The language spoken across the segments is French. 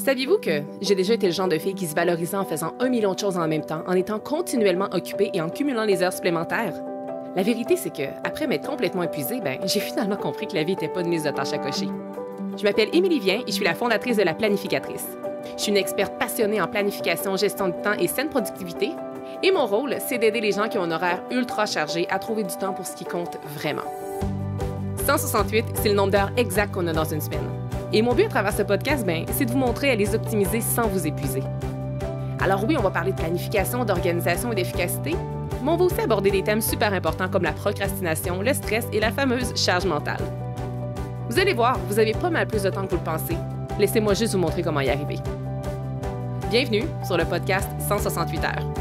Saviez-vous que j'ai déjà été le genre de fille qui se valorisait en faisant 1 million de choses en même temps, en étant continuellement occupée et en cumulant les heures supplémentaires? La vérité, c'est que, après m'être complètement épuisée, j'ai finalement compris que la vie n'était pas une liste de tâches à cocher. Je m'appelle Émilie Vien et je suis la fondatrice de La Planificatrice. Je suis une experte passionnée en planification, gestion du temps et saine productivité. Et mon rôle, c'est d'aider les gens qui ont un horaire ultra chargé à trouver du temps pour ce qui compte vraiment. 168, c'est le nombre d'heures exact qu'on a dans une semaine. Et mon but à travers ce podcast, c'est de vous montrer à les optimiser sans vous épuiser. Alors oui, on va parler de planification, d'organisation et d'efficacité, mais on va aussi aborder des thèmes super importants comme la procrastination, le stress et la fameuse charge mentale. Vous allez voir, vous avez pas mal plus de temps que vous le pensez. Laissez-moi juste vous montrer comment y arriver. Bienvenue sur le podcast 168 heures.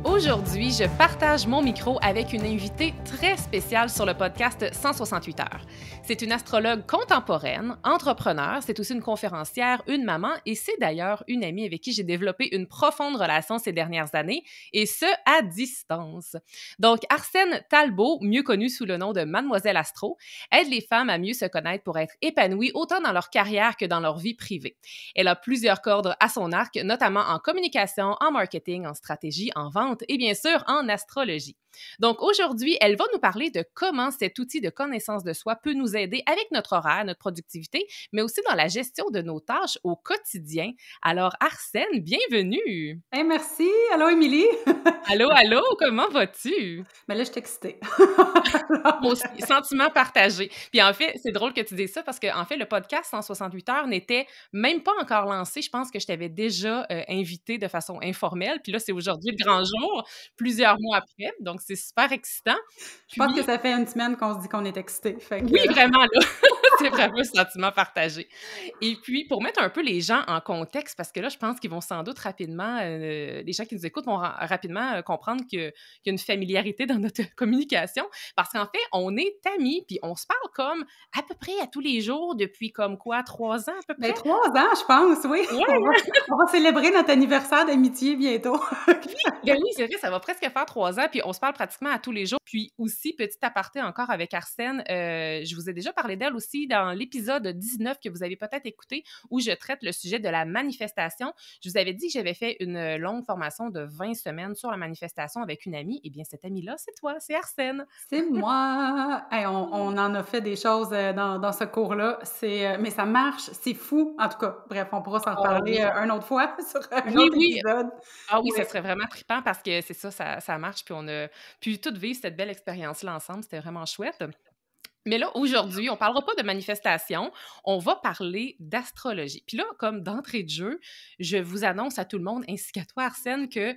Aujourd'hui, je partage mon micro avec une invitée très spéciale sur le podcast 168 heures. C'est une astrologue contemporaine, entrepreneur, c'est aussi une conférencière, une maman et c'est d'ailleurs une amie avec qui j'ai développé une profonde relation ces dernières années et ce, à distance. Donc, Arsène Talbot, mieux connue sous le nom de Mademoiselle Astro, aide les femmes à mieux se connaître pour être épanouies autant dans leur carrière que dans leur vie privée. Elle a plusieurs cordes à son arc, notamment en communication, en marketing, en stratégie, en vente et bien sûr en astrologie. Donc aujourd'hui, elle va nous parler de comment cet outil de connaissance de soi peut nous aider avec notre horaire, notre productivité, mais aussi dans la gestion de nos tâches au quotidien. Alors Arsène, bienvenue! Hey, merci! Allô, Émilie! Allô, allô, comment vas-tu? Mais là, je suis excitée. Moi aussi, sentiment partagé. Puis en fait, c'est drôle que tu dises ça parce que en fait, le podcast 168 heures n'était même pas encore lancé. Je pense que je t'avais déjà invité de façon informelle. Puis là, c'est aujourd'hui le grand jour, plusieurs mois après. Donc, c'est super excitant. Je pense que ça fait une semaine qu'on se dit qu'on est excité. Oui, vraiment, là. C'est vraiment un sentiment partagé. Et puis, pour mettre un peu les gens en contexte, parce que là, je pense qu'ils vont sans doute rapidement, les gens qui nous écoutent vont rapidement comprendre qu'il y a une familiarité dans notre communication, parce qu'en fait, on est amis, puis on se parle comme à peu près à tous les jours depuis comme quoi, 3 ans à peu près? 3 ans, je pense, oui. Ouais. On va célébrer notre anniversaire d'amitié bientôt. Oui, c'est vrai, ça va presque faire 3 ans, puis on se parle pratiquement à tous les jours. Puis aussi, petit aparté encore avec Arsène, je vous ai déjà parlé d'elle aussi dans l'épisode 19 que vous avez peut-être écouté, où je traite le sujet de la manifestation. Je vous avais dit que j'avais fait une longue formation de 20 semaines sur la manifestation avec une amie. Eh bien, cette amie-là, c'est toi, c'est Arsène. C'est moi! Hey, on en a fait des choses dans ce cours-là, mais ça marche, c'est fou. En tout cas, bref, on pourra s'en reparler une autre fois sur un autre épisode. Ah oui, Oui. ça serait vraiment trippant parce que c'est ça marche, puis on a pu toutes vivre cette belle expérience-là ensemble, c'était vraiment chouette. Mais là, aujourd'hui, on parlera pas de manifestation, on va parler d'astrologie. Puis là, comme d'entrée de jeu, je vous annonce à tout le monde, ainsi qu'à toi, Arsène, que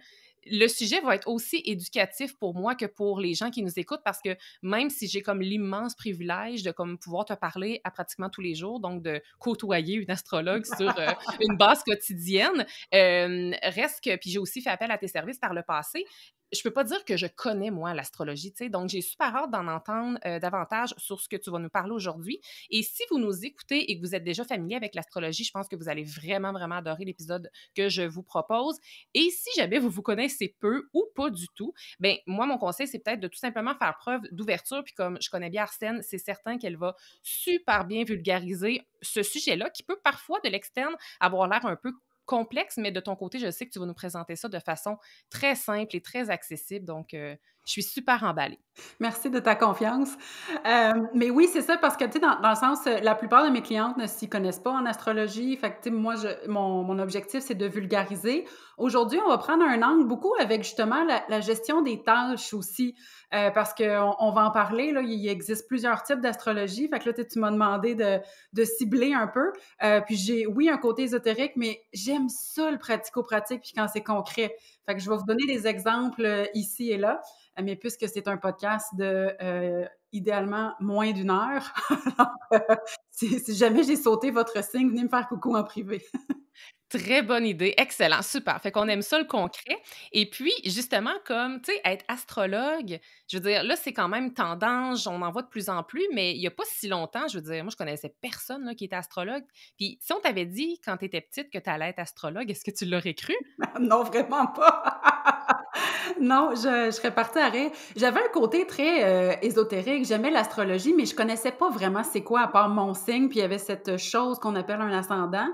le sujet va être aussi éducatif pour moi que pour les gens qui nous écoutent parce que même si j'ai comme l'immense privilège de comme pouvoir te parler à pratiquement tous les jours, donc de côtoyer une astrologue sur une base quotidienne, reste que, puis j'ai aussi fait appel à tes services par le passé, je peux pas dire que je connais, moi, l'astrologie, tu sais, donc j'ai super hâte d'en entendre davantage sur ce que tu vas nous parler aujourd'hui. Et si vous nous écoutez et que vous êtes déjà familier avec l'astrologie, je pense que vous allez vraiment, vraiment adorer l'épisode que je vous propose. Et si jamais vous vous connaissez peu ou pas du tout, moi, mon conseil, c'est peut-être de tout simplement faire preuve d'ouverture, puis comme je connais bien Arsène, c'est certain qu'elle va super bien vulgariser ce sujet-là, qui peut parfois, de l'externe, avoir l'air un peu complexe, mais de ton côté, je sais que tu vas nous présenter ça de façon très simple et très accessible, donc je suis super emballée. Merci de ta confiance. Mais oui, c'est ça, parce que, tu sais, dans le sens, la plupart de mes clientes ne s'y connaissent pas en astrologie. Fait que, tu sais, moi, mon objectif, c'est de vulgariser. Aujourd'hui, on va prendre un angle beaucoup avec, justement, la gestion des tâches aussi, parce qu'on va en parler, là, il existe plusieurs types d'astrologie. Fait que là, tu m'as demandé de cibler un peu. Puis j'ai, oui, un côté ésotérique, mais j'aime ça, le pratico-pratique, puis quand c'est concret. Fait que je vais vous donner des exemples ici et là. Mais puisque c'est un podcast de idéalement moins d'1 heure, alors, si jamais j'ai sauté votre signe, venez me faire coucou en privé. Très bonne idée, excellent, super. Fait qu'on aime ça le concret. Et puis, justement, comme, tu sais, être astrologue, je veux dire, là, c'est quand même tendance, on en voit de plus en plus, mais il y a pas si longtemps, je veux dire, moi, je connaissais personne là, qui était astrologue. Puis, si on t'avait dit quand tu étais petite que tu allais être astrologue, est-ce que tu l'aurais cru? Non, vraiment pas. Non, je serais partie à rire. J'avais un côté très, ésotérique. J'aimais l'astrologie, mais je connaissais pas vraiment c'est quoi à part mon signe, puis il y avait cette chose qu'on appelle un ascendant.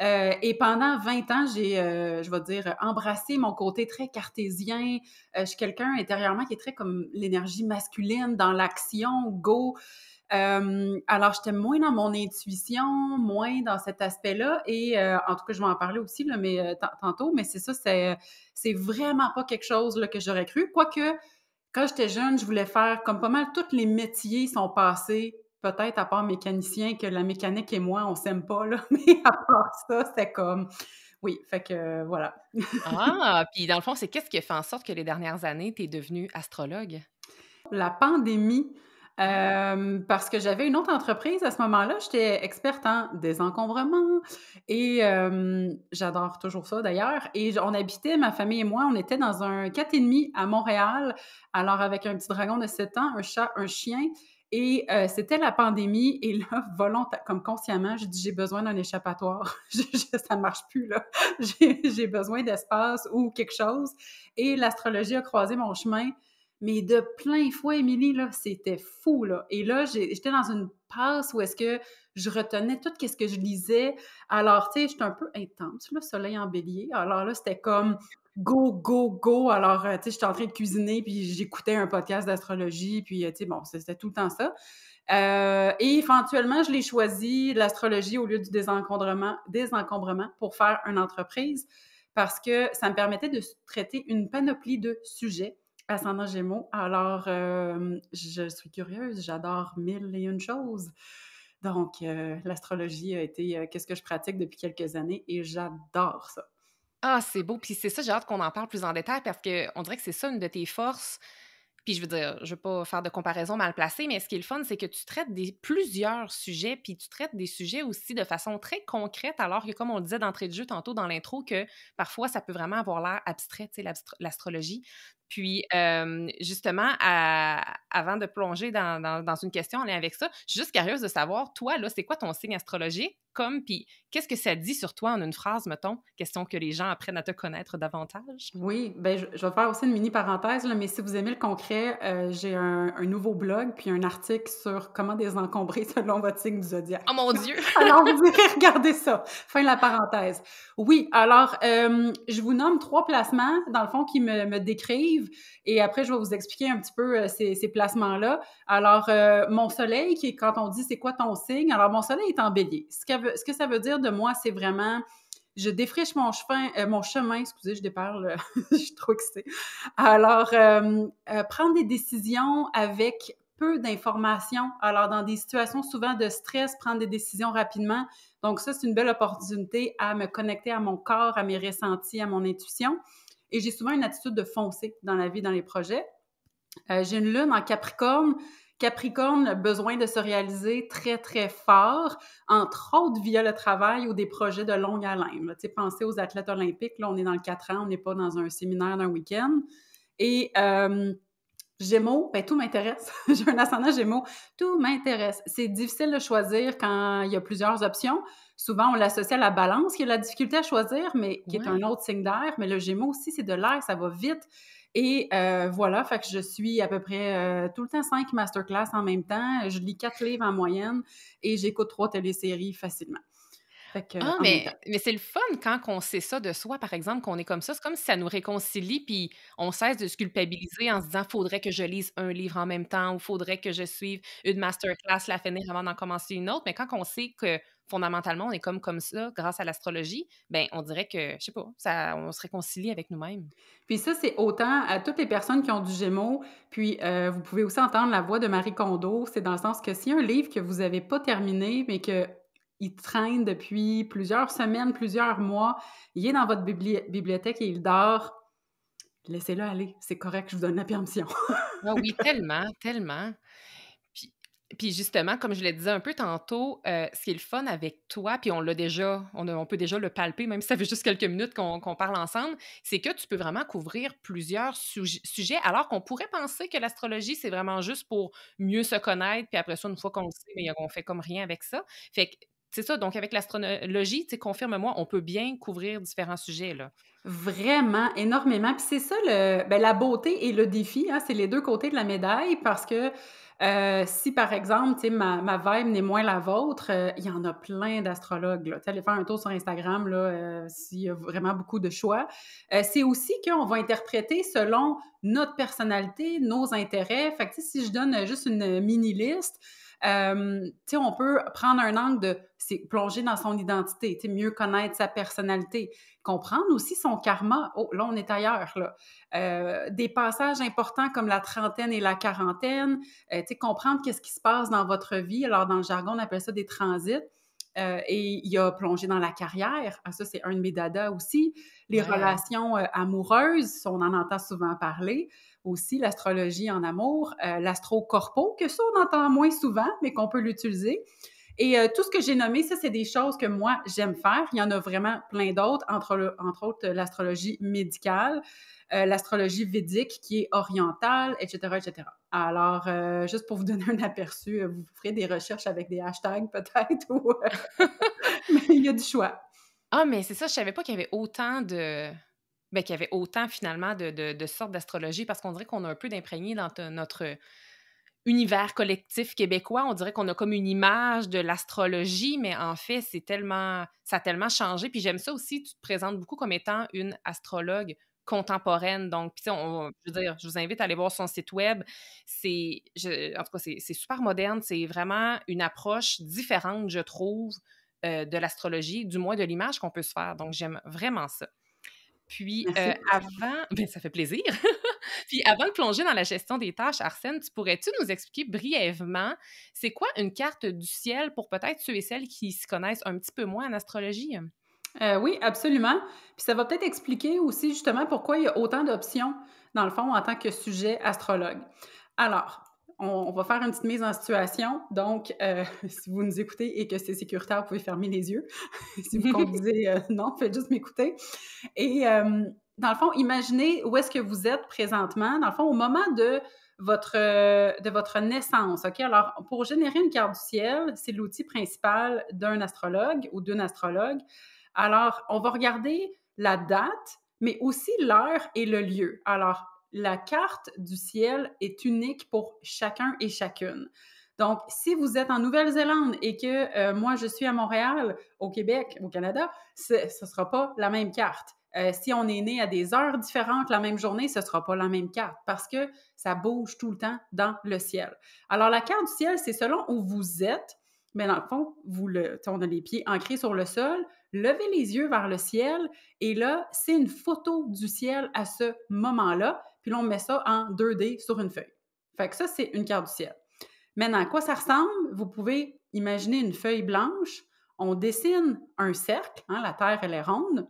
Et pendant 20 ans, j'ai, je vais dire, embrassé mon côté très cartésien. Je suis quelqu'un intérieurement qui est très comme l'énergie masculine, dans l'action, go. Alors, j'étais moins dans mon intuition, moins dans cet aspect-là. Et en tout cas, je vais en parler aussi, là, mais tantôt. Mais c'est ça, c'est vraiment pas quelque chose là, que j'aurais cru. Quoique, quand j'étais jeune, je voulais faire comme pas mal tous les métiers sont passés, peut-être à part mécanicien, que la mécanique et moi, on s'aime pas, là. Mais à part ça, c'était comme oui, fait que voilà. Ah! Puis dans le fond, c'est qu'est-ce qui a fait en sorte que les dernières années, tu es devenue astrologue? La pandémie, parce que j'avais une autre entreprise à ce moment-là, j'étais experte en désencombrement et j'adore toujours ça d'ailleurs et on habitait, ma famille et moi, on était dans un 4,5 à Montréal, alors avec un petit dragon de 7 ans, un chat, un chien et c'était la pandémie et là, comme consciemment, j'ai dit: «J'ai besoin d'un échappatoire. Ça marche plus là. J'ai besoin d'espace ou quelque chose» et l'astrologie a croisé mon chemin mais de plein fouet, Émilie, là, c'était fou, là. Et là, j'étais dans une passe où est-ce que je retenais tout ce que je lisais. Alors, tu sais, j'étais un peu intense, le soleil en bélier. Alors là, c'était comme go, go, go. Alors, tu sais, j'étais en train de cuisiner, puis j'écoutais un podcast d'astrologie, puis, tu sais, bon, c'était tout le temps ça. Et éventuellement, je l'ai choisi, l'astrologie, au lieu du désencombrement pour faire une entreprise parce que ça me permettait de traiter une panoplie de sujets. Ascendant Gémeaux. Alors, je suis curieuse, j'adore mille et une choses. Donc, l'astrologie a été, qu'est-ce que je pratique depuis quelques années et j'adore ça. Ah, c'est beau, puis c'est ça, j'ai hâte qu'on en parle plus en détail parce qu'on dirait que c'est ça une de tes forces. Puis je veux dire, je veux pas faire de comparaison mal placée, mais ce qui est le fun, c'est que tu traites plusieurs sujets, puis tu traites des sujets aussi de façon très concrète, alors que comme on le disait d'entrée de jeu tantôt dans l'intro, que parfois ça peut vraiment avoir l'air abstrait, tu sais, l'astrologie. Puis justement, avant de plonger dans une question en lien avec ça, je suis juste curieuse de savoir, toi, là, c'est quoi ton signe astrologique? Puis qu'est-ce que ça dit sur toi en une phrase, mettons? Question que les gens apprennent à te connaître davantage. Oui, ben, je vais faire aussi une mini parenthèse, là, mais si vous aimez le concret, j'ai un nouveau blog, puis un article sur comment désencombrer selon votre signe du zodiaque. Oh mon Dieu! Alors, vous irez regarder ça. Fin de la parenthèse. Oui, alors, je vous nomme 3 placements, dans le fond, qui me décrivent et après, je vais vous expliquer un petit peu, ces placements-là. Alors, mon soleil, qui est quand on dit: «C'est quoi ton signe?» Alors, mon soleil est en bélier. Ce que ça veut dire de moi, c'est vraiment je défriche mon chemin, excusez, je déparle, je suis trop excitée. Alors, prendre des décisions avec peu d'informations. Alors, dans des situations souvent de stress, prendre des décisions rapidement. Donc, ça, c'est une belle opportunité à me connecter à mon corps, à mes ressentis, à mon intuition. Et j'ai souvent une attitude de foncer dans la vie, dans les projets. J'ai une lune en Capricorne. Capricorne a besoin de se réaliser très, très fort, entre autres via le travail ou des projets de longue haleine. Tu sais, pensez aux athlètes olympiques, là, on est dans le 4 ans, on n'est pas dans un séminaire d'un week-end. Et Gémeaux, ben, tout m'intéresse. J'ai un ascendant Gémeaux, tout m'intéresse. C'est difficile de choisir quand il y a plusieurs options. Souvent, on l'associe à la balance, qui est la difficulté à choisir, mais qui est un Ouais. autre signe d'air. Mais le Gémeaux aussi, c'est de l'air, ça va vite. Et voilà, fait que je suis à peu près tout le temps 5 masterclass en même temps. Je lis 4 livres en moyenne et j'écoute 3 téléséries facilement. Fait que Ah, en même temps. mais c'est le fun quand on sait ça de soi, par exemple, qu'on est comme ça. C'est comme si ça nous réconcilie, puis on cesse de se culpabiliser en se disant: «Faudrait que je lise un livre en même temps» ou «Faudrait que je suive une masterclass, la finir avant d'en commencer une autre». Mais quand on sait que fondamentalement, on est comme ça grâce à l'astrologie, ben on dirait que, je sais pas, ça on se réconcilie avec nous-mêmes. Puis ça, c'est autant à toutes les personnes qui ont du Gémeaux, puis vous pouvez aussi entendre la voix de Marie Kondo. C'est dans le sens que s'il y a un livre que vous avez pas terminé, mais qu'il traîne depuis plusieurs semaines, plusieurs mois, il est dans votre bibliothèque et il dort, laissez-le aller. C'est correct, je vous donne la permission. Ah oui, tellement, tellement. Puis puis justement, comme je le disais un peu tantôt, ce qui est le fun avec toi, puis on peut déjà le palper, même si ça fait juste quelques minutes qu'on parle ensemble, c'est que tu peux vraiment couvrir plusieurs sujets, alors qu'on pourrait penser que l'astrologie, c'est vraiment juste pour mieux se connaître, puis après ça, une fois qu'on le sait, mais on fait comme rien avec ça. Fait que c'est ça, donc avec l'astrologie, tu sais, confirme-moi, on peut bien couvrir différents sujets, là. Vraiment, énormément. Puis c'est ça la beauté et le défi, hein, c'est les 2 côtés de la médaille parce que, si par exemple, tu sais, ma vibe n'est moins la vôtre, il y en a plein d'astrologues, là. Tu sais, allez faire un tour sur Instagram, là, s'il y a vraiment beaucoup de choix. C'est aussi qu'on va interpréter selon notre personnalité, nos intérêts. Fait que, tu sais, si je donne juste une mini liste, tu sais, on peut prendre un angle c'est plonger dans son identité, tu sais, mieux connaître sa personnalité, comprendre aussi son karma. Oh, là, on est ailleurs, là. Des passages importants comme la trentaine et la quarantaine, tu sais, comprendre qu'est-ce qui se passe dans votre vie. Alors, dans le jargon, on appelle ça des transits. Et il y a plongé dans la carrière. Ah, ça, c'est un de mes dadas aussi. Les Ouais. relations amoureuses, on en entend souvent parler. Aussi, l'astrologie en amour. L'astro-corpo, que ça, on entend moins souvent, mais qu'on peut l'utiliser. Et tout ce que j'ai nommé, ça, c'est des choses que moi, j'aime faire. Il y en a vraiment plein d'autres, entre autres l'astrologie médicale, l'astrologie védique qui est orientale, etc., etc. Alors, juste pour vous donner un aperçu, vous ferez des recherches avec des hashtags peut-être, mais il y a du choix. Ah, mais c'est ça, je savais pas qu'il y avait autant qu'il y avait autant finalement de sortes d'astrologie parce qu'on dirait qu'on a un peu d'imprégné dans notre univers collectif québécois. On dirait qu'on a comme une image de l'astrologie, mais en fait, ça a tellement changé. Puis j'aime ça aussi, tu te présentes beaucoup comme étant une astrologue contemporaine. Donc, puis tu sais, je veux dire, je vous invite à aller voir son site web. En tout cas, c'est super moderne. C'est vraiment une approche différente, je trouve, de l'astrologie, du moins de l'image qu'on peut se faire. Donc, j'aime vraiment ça. Puis, Merci. avant ben, ça fait plaisir. Puis, avant de plonger dans la gestion des tâches, Arsène, tu pourrais-tu nous expliquer brièvement, c'est quoi une carte du ciel pour peut-être ceux et celles qui s'y connaissent un petit peu moins en astrologie? Oui, absolument. Puis ça va peut-être expliquer aussi justement pourquoi il y a autant d'options, dans le fond, en tant que sujet astrologue. Alors, on va faire une petite mise en situation. Donc, si vous nous écoutez et que c'est sécuritaire, vous pouvez fermer les yeux. Si vous conduisez, non, faites juste m'écouter. Et dans le fond, imaginez où est-ce que vous êtes présentement, dans le fond, au moment de votre naissance. OK? Alors, pour générer une carte du ciel, c'est l'outil principal d'un astrologue ou d'une astrologue. Alors, on va regarder la date, mais aussi l'heure et le lieu. Alors, la carte du ciel est unique pour chacun et chacune. Donc, si vous êtes en Nouvelle-Zélande et que moi, je suis à Montréal, au Québec, au Canada, ce ne sera pas la même carte. Si on est né à des heures différentes la même journée, ce ne sera pas la même carte parce que ça bouge tout le temps dans le ciel. Alors, la carte du ciel, c'est selon où vous êtes, mais dans le fond, on a les pieds ancrés sur le sol, levez les yeux vers le ciel et là, c'est une photo du ciel à ce moment-là, puis là, on met ça en 2D sur une feuille. Fait que ça, c'est une carte du ciel. Maintenant, à quoi ça ressemble? Vous pouvez imaginer une feuille blanche, on dessine un cercle, hein, la Terre, elle est ronde,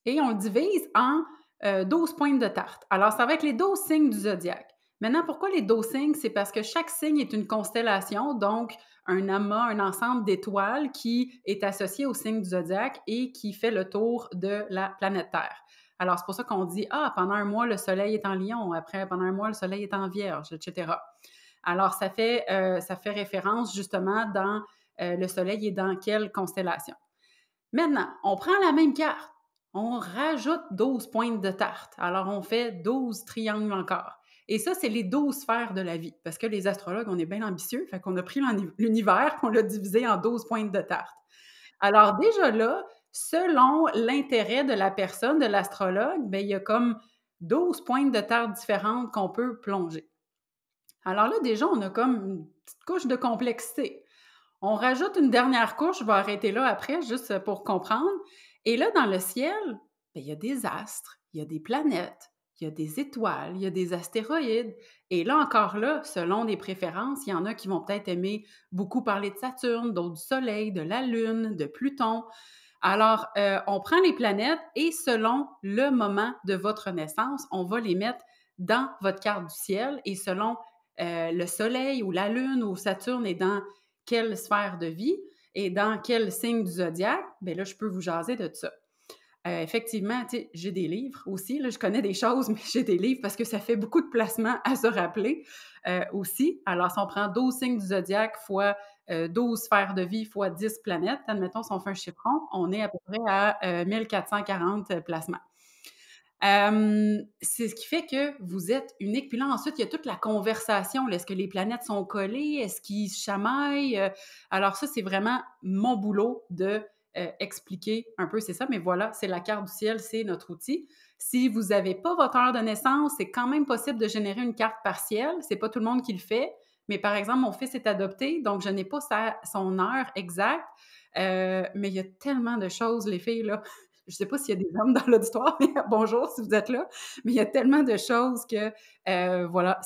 et on le divise en 12 pointes de tarte. Alors, ça va être les 12 signes du zodiaque. Maintenant, pourquoi les 12 signes? C'est parce que chaque signe est une constellation, donc un amas, un ensemble d'étoiles qui est associé au signe du zodiaque et qui fait le tour de la planète Terre. Alors, c'est pour ça qu'on dit, ah, pendant un mois, le soleil est en lion, après, pendant un mois, le soleil est en vierge, etc. Alors, ça fait référence justement dans le soleil est dans quelle constellation. Maintenant, on prend la même carte, on rajoute 12 pointes de tarte. Alors, on fait 12 triangles encore. Et ça, c'est les 12 sphères de la vie. Parce que les astrologues, on est bien ambitieux, fait qu'on a pris l'univers, on l'a divisé en 12 pointes de tarte. Alors, déjà là, selon l'intérêt de la personne, de l'astrologue, ben, il y a comme 12 pointes de tarte différentes qu'on peut plonger. Alors là, déjà, on a comme une petite couche de complexité. On rajoute une dernière couche, je vais arrêter là après, juste pour comprendre. Et là, dans le ciel, ben, il y a des astres, il y a des planètes, il y a des étoiles, il y a des astéroïdes. Et là encore là, selon les préférences, il y en a qui vont peut-être aimer beaucoup parler de Saturne, d'autres du Soleil, de la Lune, de Pluton. Alors, on prend les planètes et selon le moment de votre naissance, on va les mettre dans votre carte du ciel et selon le Soleil ou la Lune ou Saturne est dans quelle sphère de vie et dans quel signe du zodiaque, bien là, je peux vous jaser de ça. Effectivement, tu sais, j'ai des livres aussi, là, je connais des choses, mais j'ai des livres parce que ça fait beaucoup de placements à se rappeler, aussi. Alors, si on prend 12 signes du zodiaque fois, 12 sphères de vie fois 10 planètes, admettons, si on fait un chiffron, on est à peu près à, 1 440 placements. C'est ce qui fait que vous êtes unique. Puis là, ensuite, il y a toute la conversation, là. Est-ce que les planètes sont collées? Est-ce qu'ils se chamaillent? Alors ça, c'est vraiment mon boulot de, expliquer un peu c'est ça, mais voilà, c'est la carte du ciel, c'est notre outil. Si vous avez pas votre heure de naissance, c'est quand même possible de générer une carte partielle. C'est pas tout le monde qui le fait, mais par exemple, mon fils est adopté, donc je n'ai pas son heure exacte, mais il y a tellement de choses, les filles, là. Je ne sais pas s'il y a des hommes dans l'auditoire, mais bonjour si vous êtes là. Mais il y a tellement de choses que, voilà,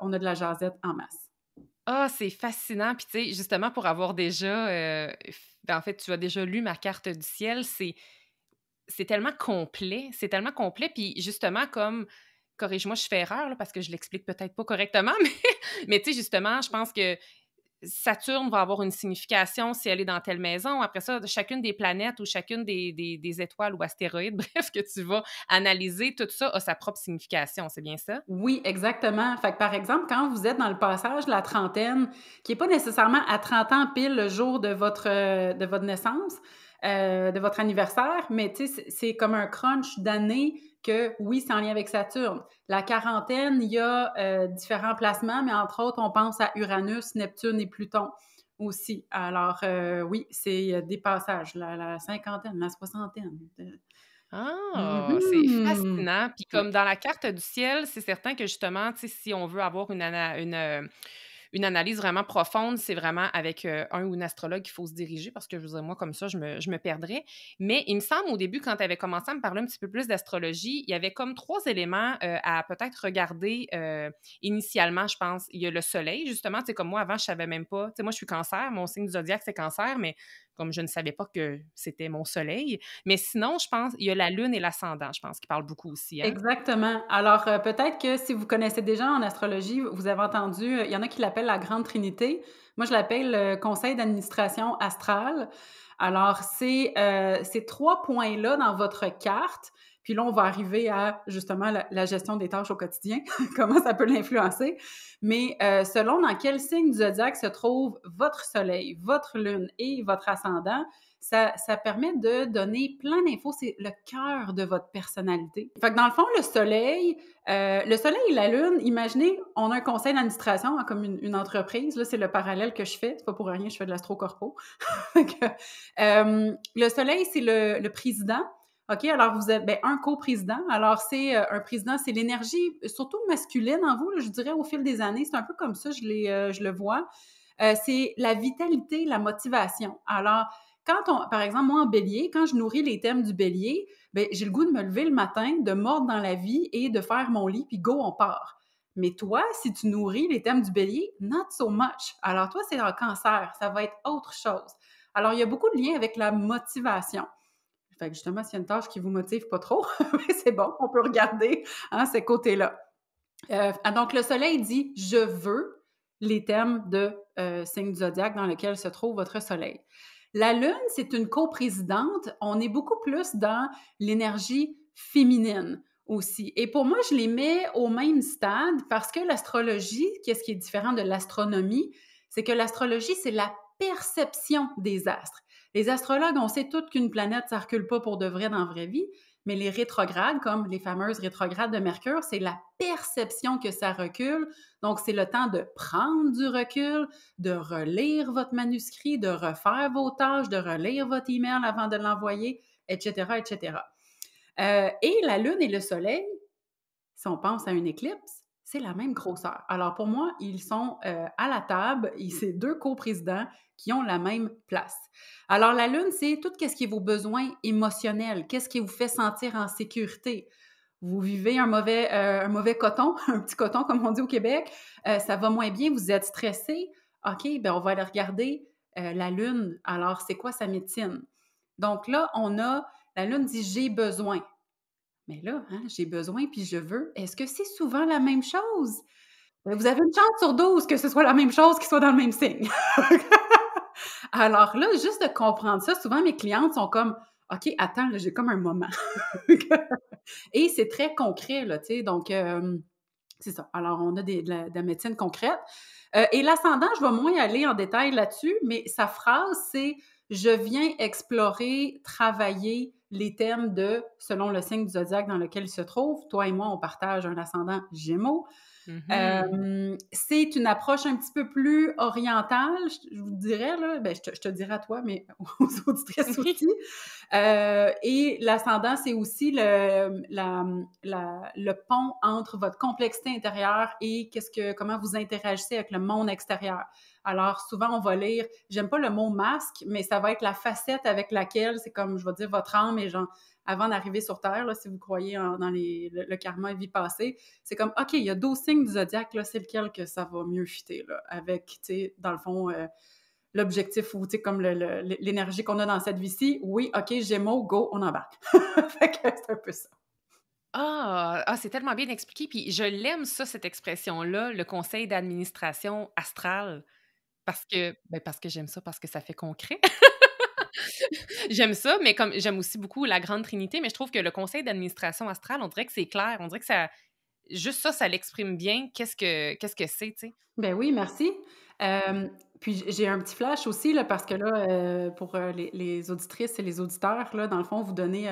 on a de la jasette en masse. Ah, c'est fascinant. Puis, tu sais, justement, pour avoir déjà, en fait, tu as déjà lu ma carte du ciel, c'est tellement complet. C'est tellement complet. Puis, justement, comme, corrige-moi, je fais erreur, là, parce que je l'explique peut-être pas correctement, mais tu sais, justement, je pense que Saturne va avoir une signification si elle est dans telle maison. Après ça, chacune des planètes ou chacune des étoiles ou astéroïdes, bref, que tu vas analyser, tout ça a sa propre signification. C'est bien ça? Oui, exactement. Fait que, par exemple, quand vous êtes dans le passage de la trentaine, qui est pas nécessairement à 30 ans pile le jour de votre naissance, de votre anniversaire, mais tu sais, c'est comme un crunch d'années que, oui, c'est en lien avec Saturne. La quarantaine, il y a différents placements, mais entre autres, on pense à Uranus, Neptune et Pluton aussi. Alors, oui, c'est des passages, la cinquantaine, la soixantaine. Ah! C'est Mhm. fascinant. Puis Ouais. comme dans la carte du ciel, c'est certain que justement, tu sais, si on veut avoir une analyse vraiment profonde, c'est vraiment avec, un ou une astrologue qu'il faut se diriger parce que je veux dire, moi, comme ça, je me perdrais. Mais il me semble au début, quand tu avais commencé à me parler un petit peu plus d'astrologie, il y avait comme 3 éléments, à peut-être regarder, initialement, je pense. Il y a le soleil, justement, tu sais, comme moi, avant, je savais même pas tu sais, moi, je suis Cancer, mon signe du zodiaque, c'est Cancer, mais comme je ne savais pas que c'était mon soleil. Mais sinon, je pense, il y a la lune et l'ascendant, je pense, qui parlent beaucoup aussi, hein? Exactement. Alors, peut-être que si vous connaissez déjà en astrologie, vous avez entendu, il y en a qui l'appellent la Grande Trinité. Moi, je l'appelle le conseil d'administration astrale. Alors, c'est, ces 3 points-là dans votre carte, puis là, on va arriver à justement la gestion des tâches au quotidien, comment ça peut l'influencer. Mais, selon dans quel signe du zodiaque se trouve votre soleil, votre lune et votre ascendant, ça permet de donner plein d'infos. C'est le cœur de votre personnalité. Fait que dans le fond, le soleil et la lune, imaginez, on a un conseil d'administration hein, comme une entreprise. Là, c'est le parallèle que je fais. C'est pas pour rien, je fais de l'astro-corpo. Le soleil, c'est le président. OK, alors vous êtes un coprésident. Alors, c'est un président, c'est l'énergie, surtout masculine en vous, là, je dirais au fil des années. C'est un peu comme ça, je le vois. C'est la vitalité, la motivation. Alors, par exemple, moi en bélier, quand je nourris les thèmes du bélier, ben, j'ai le goût de me lever le matin, de mordre dans la vie et de faire mon lit, puis go, on part. Mais toi, si tu nourris les thèmes du bélier, not so much. Alors toi, c'est en cancer, ça va être autre chose. Alors, il y a beaucoup de liens avec la motivation. Fait que justement, s'il y a une tâche qui vous motive pas trop, c'est bon, on peut regarder hein, ces côtés-là. Donc, le soleil dit « je veux » les thèmes de signe du zodiaque dans lequel se trouve votre soleil. La lune, c'est une coprésidente. On est beaucoup plus dans l'énergie féminine aussi. Et pour moi, je les mets au même stade parce que l'astrologie, qu'est-ce qui est différent de l'astronomie, c'est que l'astrologie, c'est la perception des astres. Les astrologues, on sait toutes qu'une planète, ça recule pas pour de vrai dans la vraie vie, mais les rétrogrades, comme les fameuses rétrogrades de Mercure, c'est la perception que ça recule. Donc, c'est le temps de prendre du recul, de relire votre manuscrit, de refaire vos tâches, de relire votre email avant de l'envoyer, etc., etc. Et la Lune et le Soleil, si on pense à une éclipse, c'est la même grosseur. Alors pour moi, ils sont à la table et c'est deux coprésidents qui ont la même place. Alors la Lune, c'est tout ce qui est vos besoins émotionnels, qu'est-ce qui vous fait sentir en sécurité. Vous vivez un mauvais coton, un petit coton comme on dit au Québec, ça va moins bien, vous êtes stressé. OK, ben on va aller regarder la Lune. Alors, c'est quoi sa médecine? Donc là, la Lune dit j'ai besoin. Mais là, hein, j'ai besoin puis je veux. Est-ce que c'est souvent la même chose? Vous avez une chance sur 12 que ce soit la même chose qui soit dans le même signe. Alors là, juste de comprendre ça, souvent mes clientes sont comme OK, attends, là, j'ai comme un moment. Et c'est très concret, là, tu sais, donc c'est ça. Alors, on a de la médecine concrète. Et l'ascendant, je vais moins aller en détail là-dessus, mais sa phrase, c'est: «Je viens explorer, travailler les thèmes de» selon le signe du zodiaque dans lequel il se trouve. Toi et moi, on partage un ascendant Gémeaux. Mhm. C'est une approche un petit peu plus orientale, je vous dirais, là. Ben, je te dirais à toi, mais aux auditrices Oui. aussi. Et l'ascendant, c'est aussi le pont entre votre complexité intérieure et comment vous interagissez avec le monde extérieur. Alors, souvent, on va lire, j'aime pas le mot masque, mais ça va être la facette avec laquelle, c'est comme, je vais dire, votre âme et genre, avant d'arriver sur Terre, là, si vous croyez dans le karma et vie passée, c'est comme, OK, il y a 12 signes du zodiaque, là, c'est lequel que ça va mieux fitter, là, avec, tu sais, dans le fond, l'objectif ou, tu sais, comme l'énergie qu'on a dans cette vie-ci. Oui, OK, Gémeaux, go, on embarque. Fait que c'est un peu ça. C'est tellement bien expliqué. Puis je l'aime, ça, cette expression-là, le conseil d'administration astral, parce que j'aime ça, parce que ça fait concret. J'aime ça, mais comme j'aime aussi beaucoup la Grande Trinité, mais je trouve que le conseil d'administration astrale, on dirait que c'est clair. On dirait que ça, juste ça l'exprime bien. Qu'est-ce que c'est, tu sais? Ben oui, merci. Puis j'ai un petit flash aussi, là, parce que là, pour, les auditrices et les auditeurs, là, dans le fond, vous donner,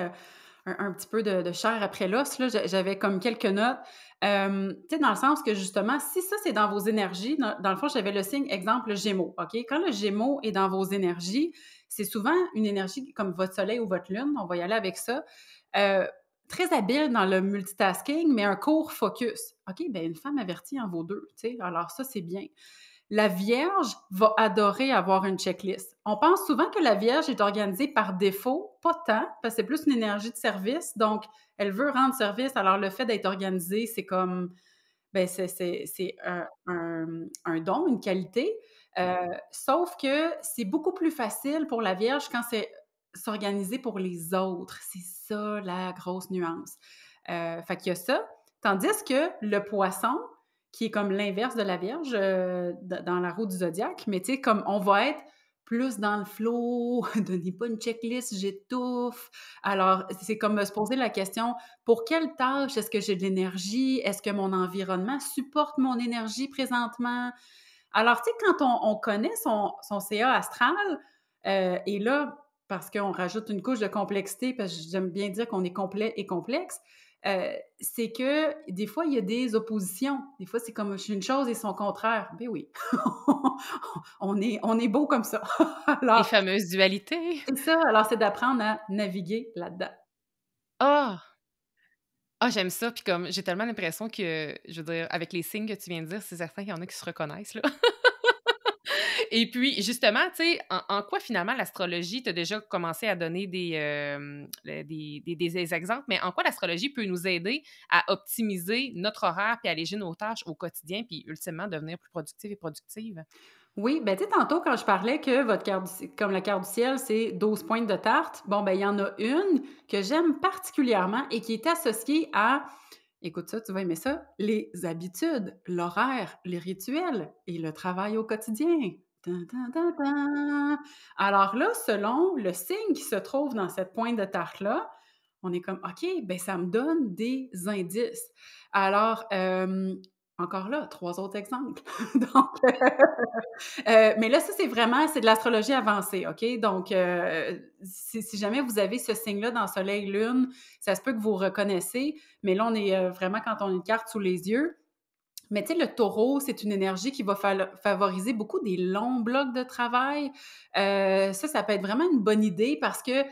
un petit peu de chair après l'os, là. J'avais comme quelques notes, tu sais, dans le sens que justement, si ça, c'est dans vos énergies, dans le fond, j'avais le signe exemple Gémeaux, OK? Quand le Gémeaux est dans vos énergies, c'est souvent une énergie comme votre soleil ou votre lune, on va y aller avec ça, heu, très habile dans le multitasking, mais un court focus. OK, ben une femme avertie en vaut 2, tu sais? Alors ça, c'est bien. La Vierge va adorer avoir une checklist. On pense souvent que la Vierge est organisée par défaut, pas tant, parce que c'est plus une énergie de service, donc elle veut rendre service. Alors le fait d'être organisée, c'est comme, ben c'est un don, une qualité. Sauf que c'est beaucoup plus facile pour la Vierge quand c'est s'organiser pour les autres. C'est ça la grosse nuance. Fait qu'il y a ça. Tandis que le Poisson, qui est comme l'inverse de la Vierge, dans la roue du zodiaque, mais tu sais, comme on va être plus dans le flow, donnez pas une checklist, j'étouffe. Alors, c'est comme se poser la question: pour quelle tâche est-ce que j'ai de l'énergie? Est-ce que mon environnement supporte mon énergie présentement? Alors, tu sais, quand on connaît son CA astral, et là, parce qu'on rajoute une couche de complexité, parce que j'aime bien dire qu'on est complet et complexe, c'est que des fois, il y a des oppositions. Des fois, c'est comme une chose et son contraire. Ben oui, on est beau comme ça. Les Alors, fameuses dualités. c'est ça. Alors, c'est d'apprendre à naviguer là-dedans. Ah! J'aime ça, puis comme j'ai tellement l'impression que, je veux dire, avec les signes que tu viens de dire, c'est certain qu'il y en a qui se reconnaissent, là. Et puis, justement, tu sais, en quoi finalement l'astrologie, tu as déjà commencé à donner des exemples, mais en quoi l'astrologie peut nous aider à optimiser notre horaire puis alléger nos tâches au quotidien, puis ultimement devenir plus productive et productive? Oui, ben, tu sais, tantôt, quand je parlais que votre carte comme la carte du ciel, c'est 12 pointes de tarte, bon, ben, il y en a une que j'aime particulièrement et qui est associée à, écoute ça, tu vas aimer ça, les habitudes, l'horaire, les rituels et le travail au quotidien. Tan, tan, tan, tan. Alors là, selon le signe qui se trouve dans cette pointe de tarte-là, on est comme, OK, ben, ça me donne des indices. Alors, encore là, 3 autres exemples. Donc, mais là, ça, c'est de l'astrologie avancée, OK? Donc, si jamais vous avez ce signe-là dans soleil-lune, ça se peut que vous reconnaissez, mais là, on est, vraiment quand on a une carte sous les yeux. Mais tu sais, le taureau, c'est une énergie qui va favoriser beaucoup des longs blocs de travail. Ça peut être vraiment une bonne idée parce que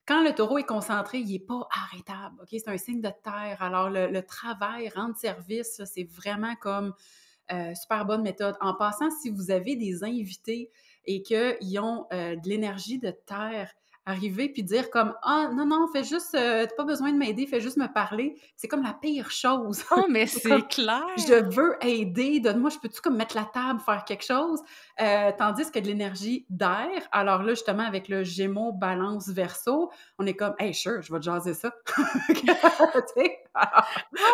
quand le taureau est concentré, il est pas arrêtable, OK? C'est un signe de terre. Alors le travail, rendre service, là, c'est vraiment comme super bonne méthode. En passant, si vous avez des invités et qu'ils ont de l'énergie de terre, arriver puis dire comme ah non non fais juste t'as pas besoin de m'aider fais juste me parler c'est comme la pire chose. Oh, mais C'est comme c'est clair! je veux aider, donne-moi, je peux-tu comme mettre la table, faire quelque chose? Tandis que de l'énergie d'air, alors là, justement, avec le Gémeaux, Balance, Verseau, on est comme, hey, sure, je vais te jaser ça. Tu sais? Alors,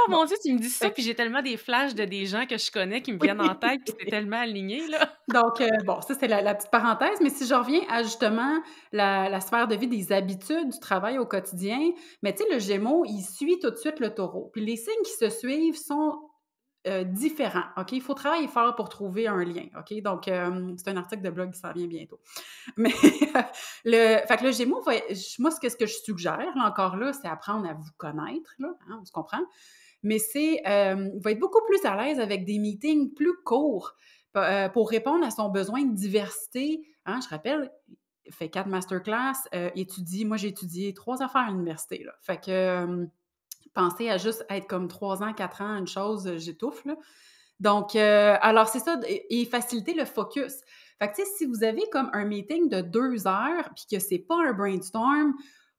Oh bon, mon Dieu, tu me dis ça, fait puis j'ai tellement des flashs de des gens que je connais qui me que viennent en tête, puis c'est oui. tellement aligné, là. Donc, bon, ça, c'est la petite parenthèse. Mais si je reviens à justement la sphère sphère de vie, des habitudes du travail au quotidien, mais tu sais, le Gémeaux, il suit tout de suite le Taureau. Puis les signes qui se suivent sont différents, OK? Il faut travailler fort pour trouver un lien, OK? Donc, c'est un article de blog qui s'en vient bientôt. Mais fait que le Gémeaux, moi, ce que je suggère, là, encore là, c'est apprendre à vous connaître, là, hein, on se comprend? Mais il va être beaucoup plus à l'aise avec des meetings plus courts pour répondre à son besoin de diversité. Hein, je rappelle, il fait 4 masterclass, moi j'ai étudié 3 affaires à l'université, là. Fait que penser à juste être comme 3 ans, 4 ans, une chose, j'étouffe, là. Donc, alors c'est ça, et faciliter le focus. Fait que, tu sais, si vous avez comme un meeting de 2 heures, puis que c'est pas un brainstorm,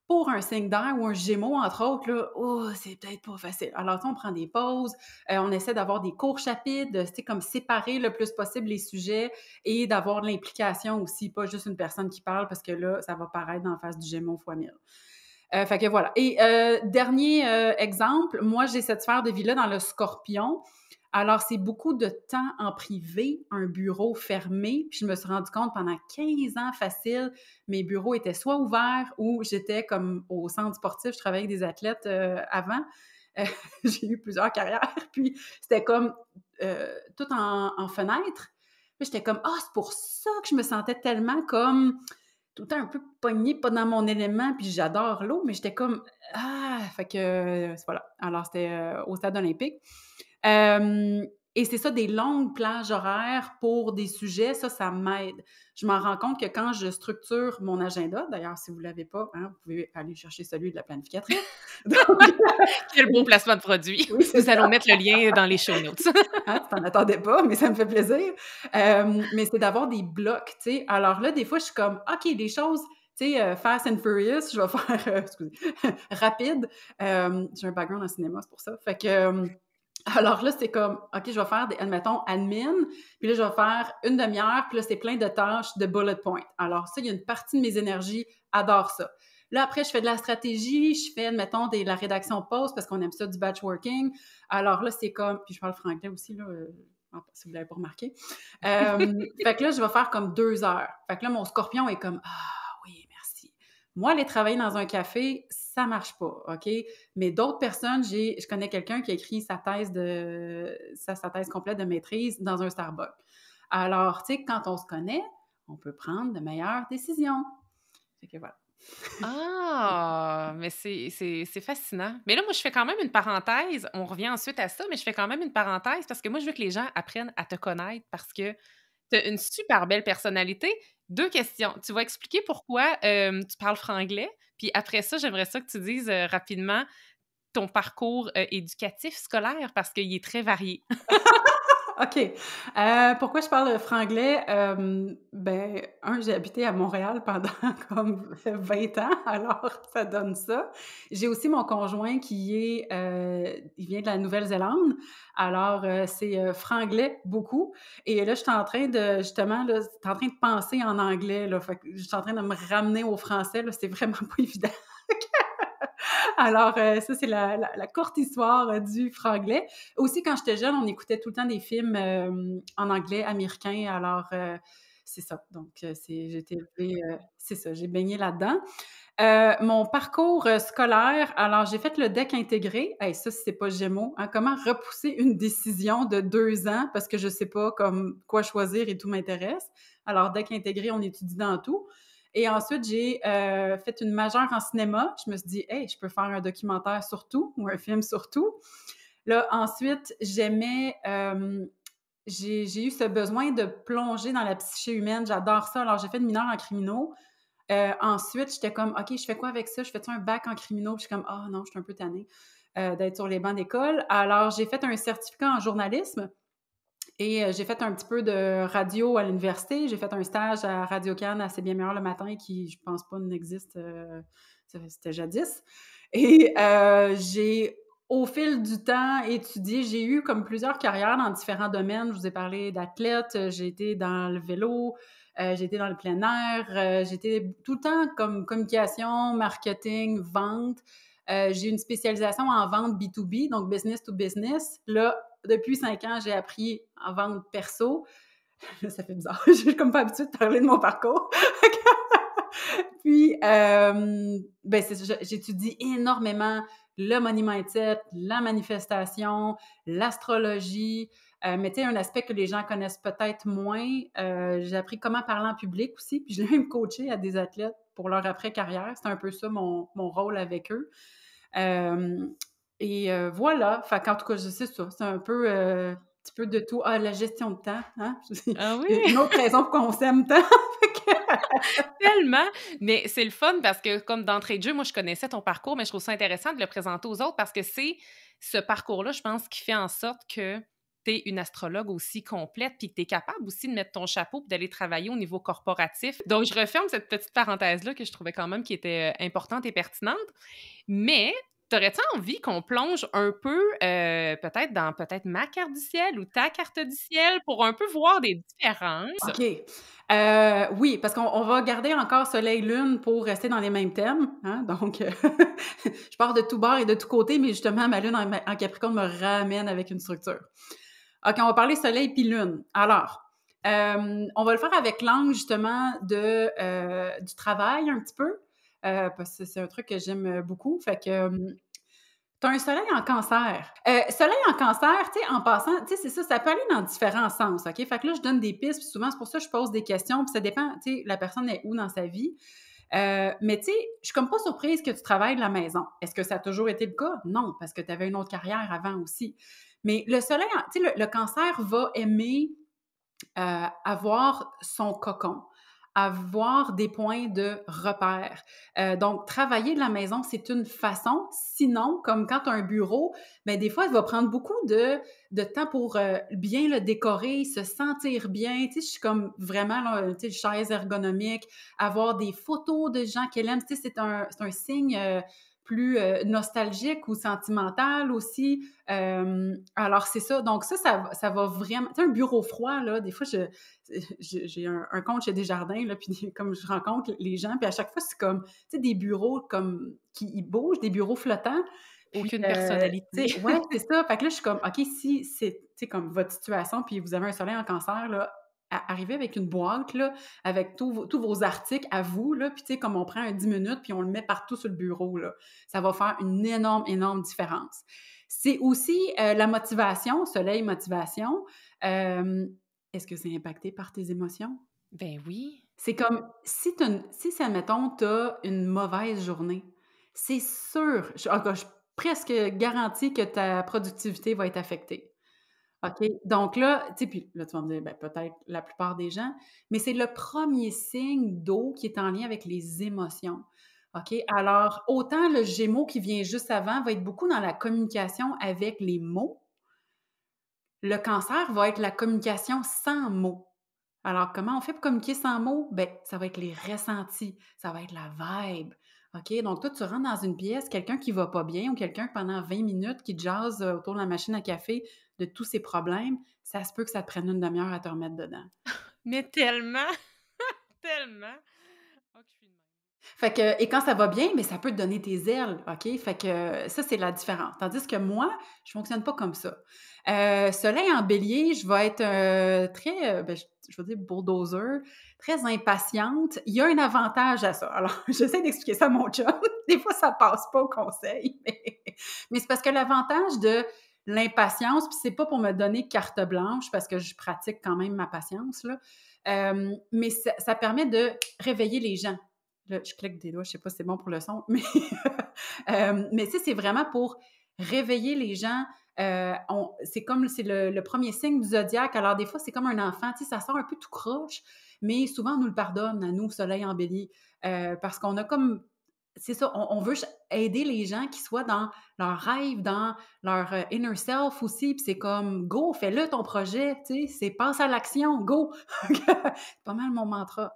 pour un signe d'air ou un Gémeaux, entre autres, là, oh, c'est peut-être pas facile. Alors, tu sais, on prend des pauses, on essaie d'avoir des courts chapitres, tu sais, comme séparer le plus possible les sujets et d'avoir de l'implication aussi, pas juste une personne qui parle, parce que là, ça va paraître en face du Gémeaux fois 1000. Fait que voilà. Et dernier exemple, moi, j'ai cette sphère de vie-là dans le Scorpion. Alors, c'est beaucoup de temps en privé, un bureau fermé. Puis je me suis rendu compte pendant 15 ans facile, mes bureaux étaient soit ouverts ou j'étais comme au centre sportif. Je travaillais avec des athlètes avant. J'ai eu plusieurs carrières. Puis c'était comme tout en fenêtre. Puis j'étais comme, ah, c'est pour ça que je me sentais tellement comme tout le temps un peu pognée, pas dans mon élément, puis j'adore l'eau, mais j'étais comme, ah, fait que, voilà. Alors, c'était au stade olympique. Et c'est ça, des longues plages horaires pour des sujets, ça m'aide. Je m'en rends compte que quand je structure mon agenda, d'ailleurs, si vous ne l'avez pas, hein, vous pouvez aller chercher celui de la planificatrice. Donc, Quel beau placement de produit. oui, c'est Nous allons mettre le lien dans les show notes. Hein, tu t'en attendais pas, mais ça me fait plaisir. Mais c'est d'avoir des blocs, tu sais. Alors là, des fois, je suis comme, OK, des choses, tu sais, Fast and Furious, je vais faire, excusez, rapide. J'ai un background en cinéma, c'est pour ça. Fait que, alors là, c'est comme, OK, je vais faire, admettons, admin, puis là, je vais faire une demi-heure, puis là, c'est plein de tâches de bullet point. Alors ça, il y a une partie de mes énergies, adore ça. Là, après, je fais de la stratégie, je fais, admettons, de la rédaction post parce qu'on aime ça, du batch working. Alors là, c'est comme, puis je parle franglais aussi, là, si vous ne l'avez pas remarqué. Fait que là, je vais faire comme 2 heures. Fait que là, mon scorpion est comme, ah oui, merci. Moi, aller travailler dans un café, ça marche pas, OK? Mais d'autres personnes, je connais quelqu'un qui a écrit sa thèse complète de maîtrise dans un Starbucks. Alors, tu sais, quand on se connaît, on peut prendre de meilleures décisions. Fait que voilà. Ah! Mais c'est fascinant. Mais là, moi, je fais quand même une parenthèse. On revient ensuite à ça, mais je fais quand même une parenthèse parce que moi, je veux que les gens apprennent à te connaître parce que tu as une super belle personnalité. 2 questions. Tu vas expliquer pourquoi tu parles franglais, puis après ça, j'aimerais ça que tu dises rapidement ton parcours éducatif scolaire parce qu'il est très varié. OK. Pourquoi je parle franglais? Ben, j'ai habité à Montréal pendant comme 20 ans, alors ça donne ça. J'ai aussi mon conjoint il vient de la Nouvelle-Zélande, alors c'est franglais beaucoup. Et là, je suis en train de, justement, là, en train de penser en anglais, là, fait que je suis en train de me ramener au français, là, c'est vraiment pas évident. Alors, ça, c'est la courte histoire du franglais. Aussi, quand j'étais jeune, on écoutait tout le temps des films en anglais américain. Alors, c'est ça. Donc, j'ai été élevée, c'est ça, j'ai baigné là-dedans. Mon parcours scolaire, alors j'ai fait le DEC intégré. Hey, ça, c'est pas Gémeaux. Hein? Comment repousser une décision de 2 ans parce que je sais pas comme quoi choisir et tout m'intéresse. Alors, DEC intégré, on étudie dans tout. Et ensuite, j'ai fait une majeure en cinéma. Je me suis dit, hey, je peux faire un documentaire sur tout ou un film sur tout. Là, ensuite, j'ai eu ce besoin de plonger dans la psyché humaine. J'adore ça. Alors, j'ai fait une mineure en criminaux. Ensuite, j'étais comme, OK, je fais quoi avec ça? Je fais-tu un bac en criminaux? Puis je suis comme, ah non, je suis un peu tannée d'être sur les bancs d'école. Alors, j'ai fait un certificat en journalisme. Et j'ai fait un petit peu de radio à l'université. J'ai fait un stage à Radio-Can à C'est bien meilleur le matin qui, je pense pas, n'existe. C'était jadis. Et au fil du temps, étudié. J'ai eu comme plusieurs carrières dans différents domaines. Je vous ai parlé d'athlète. J'ai été dans le vélo. J'ai été dans le plein air. J'étais tout le temps comme communication, marketing, vente. J'ai une spécialisation en vente B2B, donc business to business. Là, depuis 5 ans, j'ai appris en vente perso. Là, ça fait bizarre. Je suis comme pas habituée de parler de mon parcours. Puis, ben, j'étudie énormément le money mindset, la manifestation, l'astrologie, mais tu sais, un aspect que les gens connaissent peut-être moins, j'ai appris comment parler en public aussi, puis je l'ai même coaché à des athlètes pour leur après-carrière. C'est un peu ça mon rôle avec eux. Voilà, fait qu'en tout cas, je sais ça, c'est un peu, petit peu de tout. Ah, la gestion de temps, hein? Ah oui? Une autre raison pour qu'on s'aime tant. Fait que Tellement! Mais c'est le fun parce que comme d'entrée de jeu, moi, je connaissais ton parcours, mais je trouve ça intéressant de le présenter aux autres parce que c'est ce parcours-là, je pense, qui fait en sorte que tu es une astrologue aussi complète puis que tu es capable aussi de mettre ton chapeau puis d'aller travailler au niveau corporatif. Donc, je referme cette petite parenthèse-là que je trouvais quand même qui était, importante et pertinente. Mais t'aurais-tu envie qu'on plonge un peu, peut-être dans peut-être ma carte du ciel ou ta carte du ciel pour un peu voir des différences? OK. Oui, parce qu'on va garder encore soleil-lune pour rester dans les mêmes thèmes, hein, donc je pars de tous bords et de tous côtés, mais justement, ma lune en Capricorne me ramène avec une structure. OK, on va parler soleil puis lune. Alors, on va le faire avec l'angle justement du travail un petit peu, parce que c'est un truc que j'aime beaucoup. Fait que, tu as un soleil en cancer. Soleil en cancer, tu sais, en passant, tu sais, c'est ça, ça peut aller dans différents sens, OK? Fait que là, je donne des pistes, puis souvent, c'est pour ça que je pose des questions, puis ça dépend, tu sais, la personne est où dans sa vie. Mais tu sais, je suis comme pas surprise que tu travailles de la maison. Est-ce que ça a toujours été le cas? Non, parce que tu avais une autre carrière avant aussi. Mais le soleil, tu sais, le cancer va aimer avoir son cocon, avoir des points de repère. Donc, travailler de la maison, c'est une façon. Sinon, comme quand tu as un bureau, ben, des fois, il va prendre beaucoup de temps pour bien le décorer, se sentir bien. Tu sais, je suis comme vraiment, là, tu sais, chaise ergonomique, avoir des photos de gens qu'elle aime. Tu sais, c'est un signe plus nostalgique ou sentimental aussi. Alors, c'est ça. Donc, ça va vraiment. Tu sais, un bureau froid, là, des fois, j'ai un compte chez Desjardins, là, puis comme je rencontre les gens, puis à chaque fois, c'est comme, tu sais, des bureaux comme qui ils bougent, des bureaux flottants. Puis, Aucune tu personnalité. sais, ouais, c'est ça. Fait que là, je suis comme, OK, si c'est, tu sais, comme votre situation, puis vous avez un soleil en cancer, là, arrivez avec une boîte, là, avec tous vos articles à vous, là, puis tu sais, comme on prend un 10 minutes, puis on le met partout sur le bureau, là. Ça va faire une énorme, énorme différence. C'est aussi la motivation, soleil motivation. Euh, Est-ce que c'est impacté par tes émotions? Ben oui. C'est comme si admettons, tu as une mauvaise journée, c'est sûr, je suis presque garantie que ta productivité va être affectée. OK? Donc là, tu sais, puis là, tu vas me dire, ben, peut-être la plupart des gens, mais c'est le premier signe d'eau qui est en lien avec les émotions. OK? Alors, autant le Gémeaux qui vient juste avant va être beaucoup dans la communication avec les mots, le Cancer va être la communication sans mots. Alors, comment on fait pour communiquer sans mots? Ben, ça va être les ressentis, ça va être la vibe. OK? Donc, toi, tu rentres dans une pièce, quelqu'un qui va pas bien ou quelqu'un pendant 20 minutes qui jase autour de la machine à café de tous ses problèmes, ça se peut que ça te prenne une demi-heure à te remettre dedans. Mais tellement, tellement. Oh, que je suis de même. Fait que, et quand ça va bien, mais ça peut te donner tes ailes, OK? Fait que ça, c'est la différence. Tandis que moi, je fonctionne pas comme ça. Soleil en bélier, je vais être très, ben, je vais dire bulldozer, très impatiente. Il y a un avantage à ça. Alors, j'essaie d'expliquer ça à mon chum. Des fois, ça passe pas au conseil. Mais c'est parce que l'avantage de l'impatience, puis c'est pas pour me donner carte blanche, parce que je pratique quand même ma patience, là. Mais ça permet de réveiller les gens. Là, je clique des doigts, je sais pas si c'est bon pour le son, mais, mais tu sais, c'est vraiment pour réveiller les gens. C'est comme c'est le premier signe du zodiaque. Alors, des fois, c'est comme un enfant, tu sais, ça sort un peu tout croche, mais souvent, on nous le pardonne, à nous, Soleil en bélier, parce qu'on a comme. C'est ça, on veut aider les gens qui soient dans leur rêve, dans leur inner self aussi. Puis c'est comme, go, fais-le ton projet, tu sais, c'est passe à l'action, go. C'est pas mal mon mantra.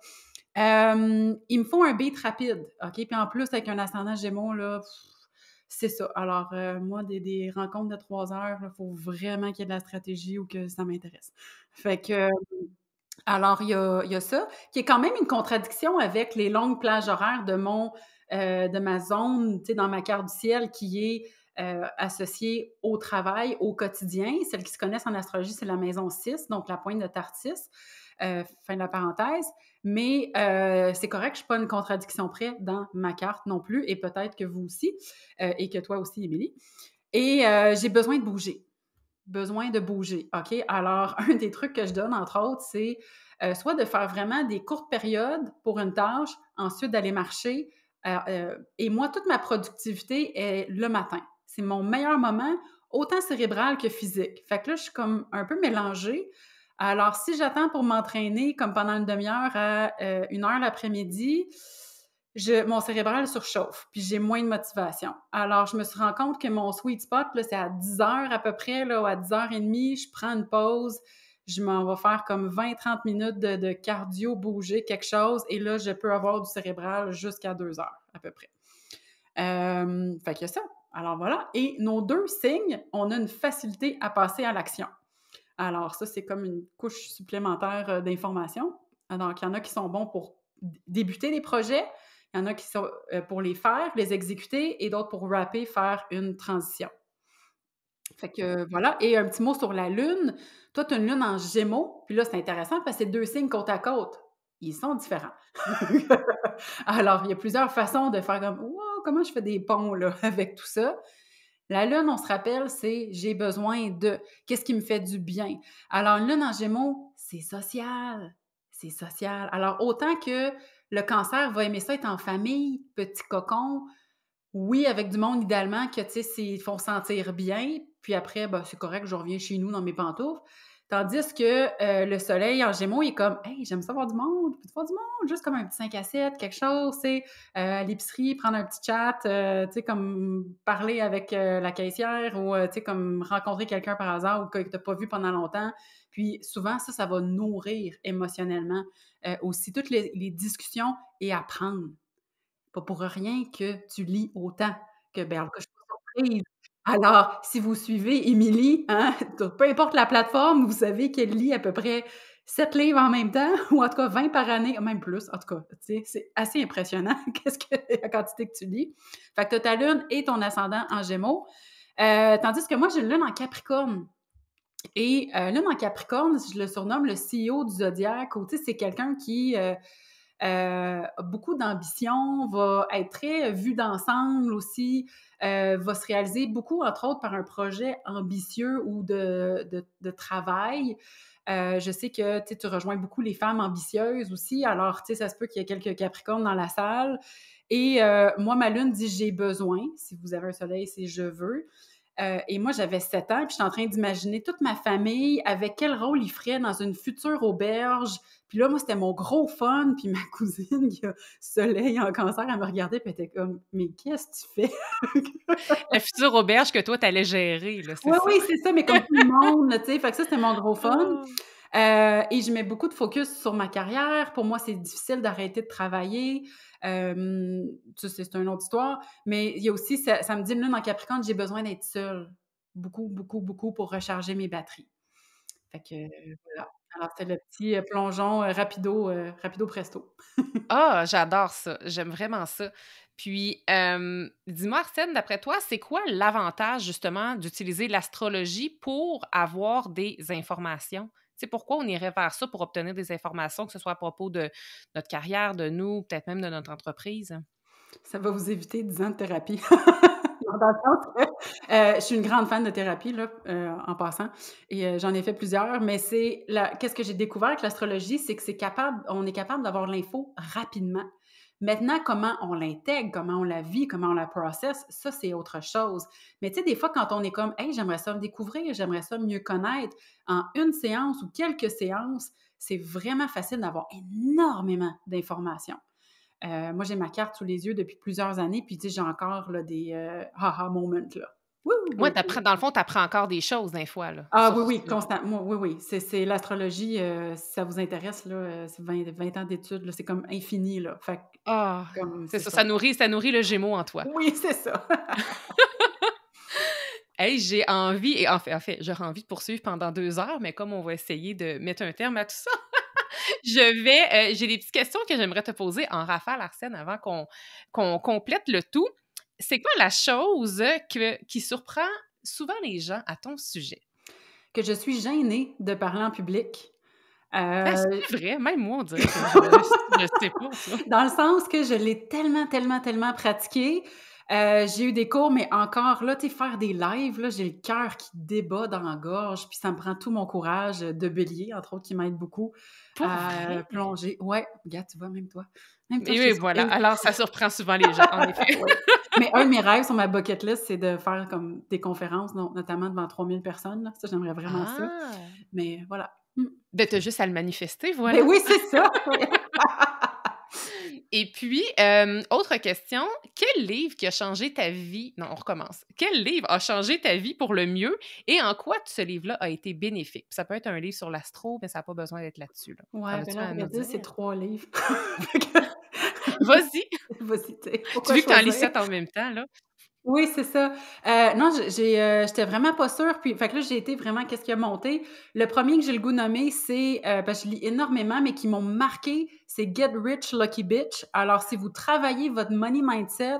Il me faut un beat rapide, OK? Puis en plus, avec un ascendant Gémeaux, là, c'est ça. Alors, moi, des rencontres de 3 heures, il faut vraiment qu'il y ait de la stratégie ou que ça m'intéresse. Fait que, alors, il y a ça, qui est quand même une contradiction avec les longues plages horaires de ma zone, tu sais, dans ma carte du ciel, qui est associée au travail, au quotidien. Celles qui se connaissent en astrologie, c'est la maison 6, donc la pointe de Tartis. Fin de la parenthèse. Mais c'est correct, je suis pas une contradiction près dans ma carte non plus, et peut-être que vous aussi, et que toi aussi, Émilie. Et j'ai besoin de bouger. Besoin de bouger, OK? Alors, un des trucs que je donne, entre autres, c'est soit de faire vraiment des courtes périodes pour une tâche, ensuite d'aller marcher. Et moi, toute ma productivité est le matin. C'est mon meilleur moment, autant cérébral que physique. Fait que là, je suis comme un peu mélangée. Alors, si j'attends pour m'entraîner comme pendant une demi-heure à 1 heure l'après-midi, mon cérébral surchauffe, puis j'ai moins de motivation. Alors, je me suis rendu compte que mon sweet spot, là, c'est à 10 heures à peu près, là, ou à 10h30, je prends une pause, je m'en vais faire comme 20-30 minutes de cardio, bouger quelque chose, et là, je peux avoir du cérébral jusqu'à 2 heures à peu près. Fait qu'il y a ça. Alors voilà. Et nos 2 signes, on a une facilité à passer à l'action. Alors ça, c'est comme une couche supplémentaire d'informations. Donc, il y en a qui sont bons pour débuter des projets, il y en a qui sont pour les faire, les exécuter, et d'autres pour wrapper, faire une transition. Fait que voilà. Et un petit mot sur la Lune. Toi, tu as une Lune en Gémeaux, puis là, c'est intéressant parce que c'est 2 signes côte à côte. Ils sont différents. Alors, il y a plusieurs façons de faire comme wow, comment je fais des ponts là, avec tout ça. La Lune, on se rappelle, c'est j'ai besoin de qu'est-ce qui me fait du bien. Alors, une Lune en Gémeaux, c'est social. C'est social. Alors, autant que le Cancer va aimer ça être en famille, petit cocon, oui, avec du monde idéalement que, tu sais, ils font sentir bien, puis après, ben, c'est correct, je reviens chez nous dans mes pantoufles. Tandis que le soleil en Gémeaux, il est comme hey, j'aime ça voir du monde, peux-tu voir du monde? Juste comme un petit 5 à 7, quelque chose, tu sais, à l'épicerie, prendre un petit chat, tu sais, comme parler avec la caissière ou, tu sais, comme rencontrer quelqu'un par hasard ou que tu n'as pas vu pendant longtemps. Puis souvent, ça va nourrir émotionnellement aussi toutes les discussions et apprendre. Pas pour rien que tu lis autant que, ben, en tout cas, je suis pas surprise. Alors, si vous suivez Émilie, hein, peu importe la plateforme, vous savez qu'elle lit à peu près 7 livres en même temps ou en tout cas 20 par année, même plus, en tout cas, tu sais, c'est assez impressionnant qu'est-ce que la quantité que tu lis. Fait que tu as ta Lune et ton ascendant en Gémeaux. Tandis que moi, j'ai une Lune en Capricorne. Et Lune en Capricorne, je le surnomme le CEO du zodiaque, ou tu sais, c'est quelqu'un qui a beaucoup d'ambition, va être très vu d'ensemble aussi, va se réaliser beaucoup, entre autres, par un projet ambitieux ou de travail. Je sais que tu rejoins beaucoup les femmes ambitieuses aussi, alors ça se peut qu'il y ait quelques Capricornes dans la salle. Et moi, ma lune dit j'ai besoin. Si vous avez un soleil, c'est je veux. Et moi, j'avais 7 ans, puis je suis en train d'imaginer toute ma famille, avec quel rôle ils feraient dans une future auberge. Puis là, moi, c'était mon gros fun. Puis ma cousine, qui a soleil en Cancer, elle me regardait, puis elle était comme « Mais qu'est-ce que tu fais? » La future auberge que toi, t'allais gérer, là, c'est Oui, ça? oui, c'est ça, mais comme tout le monde, tu sais. Fait que ça, c'était mon gros fun. Ah! Et je mets beaucoup de focus sur ma carrière. Pour moi, c'est difficile d'arrêter de travailler. Ça, c'est une autre histoire. Mais il y a aussi, ça me dit, lune en Capricorne, j'ai besoin d'être seule. Beaucoup, beaucoup, beaucoup pour recharger mes batteries. Fait que, voilà. Alors, c'est le petit plongeon rapido presto. Ah, j'adore ça, j'aime vraiment ça. Puis, dis-moi, Arsène, d'après toi, c'est quoi l'avantage justement d'utiliser l'astrologie pour avoir des informations? Tu sais, pourquoi on irait vers ça pour obtenir des informations, que ce soit à propos de notre carrière, de nous, peut-être même de notre entreprise? Ça va vous éviter 10 ans de thérapie. Non, dans le sens que, je suis une grande fan de thérapie là, en passant, et j'en ai fait plusieurs, mais qu'est-ce que j'ai découvert avec l'astrologie, c'est que on est capable d'avoir l'info rapidement. Maintenant, comment on l'intègre, comment on la vit, comment on la processe, ça, c'est autre chose. Mais tu sais, des fois, quand on est comme: «Hey, j'aimerais ça me découvrir, j'aimerais ça mieux connaître», en une séance ou quelques séances, c'est vraiment facile d'avoir énormément d'informations. Moi, j'ai ma carte sous les yeux depuis plusieurs années, puis tu sais, j'ai encore là, des aha moments là. Wouh! Ouais, dans le fond, tu apprends encore des choses des fois, là, Ah sur oui, ça. oui, constamment. Oui, oui. C'est l'astrologie, si ça vous intéresse, là, c'est 20 ans d'études, là, c'est comme infini, là. Fait que, Ah! comme, C'est c'est ça, ça. ça nourrit le Gémeaux en toi. Oui, c'est ça. Hey, j'ai envie et en fait, j'aurais envie de poursuivre pendant 2 heures, mais comme on va essayer de mettre un terme à tout ça, j'ai des petites questions que j'aimerais te poser en rafale, Arsène, avant qu'on complète le tout. C'est quoi la chose qui surprend souvent les gens à ton sujet? Que je suis gênée de parler en public. Ah, Euh, c'est vrai? Même moi, on dirait que je sais pas ça. Dans le sens que je l'ai tellement, tellement, tellement pratiqué. J'ai eu des cours, mais encore là, tu sais, faire des lives, là, j'ai le cœur qui débat dans la gorge, puis ça me prend tout mon courage de bélier, entre autres, qui m'aide beaucoup Pour vrai? à plonger. Ouais, regarde, tu vois, même toi, Et je t'ai oui, voilà. surprise. Alors, ça surprend souvent les gens, en effet. Ouais. Mais un de mes rêves sur ma bucket list, c'est de faire comme des conférences, notamment devant 3000 personnes. Là. Ça, j'aimerais vraiment ça. Ah! Mais voilà. Mm. Ben, tu juste à le manifester, Ben voilà. oui, c'est ça. Voyons. Et puis, autre question, quel livre qui a changé ta vie non, on recommence. Quel livre a changé ta vie pour le mieux et en quoi ce livre-là a été bénéfique? Ça peut être un livre sur l'astro, mais ça n'a pas besoin d'être là-dessus, là. T'en Ouais, ben as-tu là, à à vrai nous dire, c'est dire? 3 livres. Fait que Vas-y! vas-y, tu sais, Tu pourquoi veux que tu en lis choisir? 7 en même temps, là? Oui, c'est ça. Non, j'étais vraiment pas sûre, puis fait que là, j'ai été vraiment qu'est-ce qui a monté? Le premier que j'ai le goût de nommer, c'est, parce que je lis énormément, mais qui m'ont marqué, c'est Get Rich Lucky Bitch. Alors, si vous travaillez votre money mindset,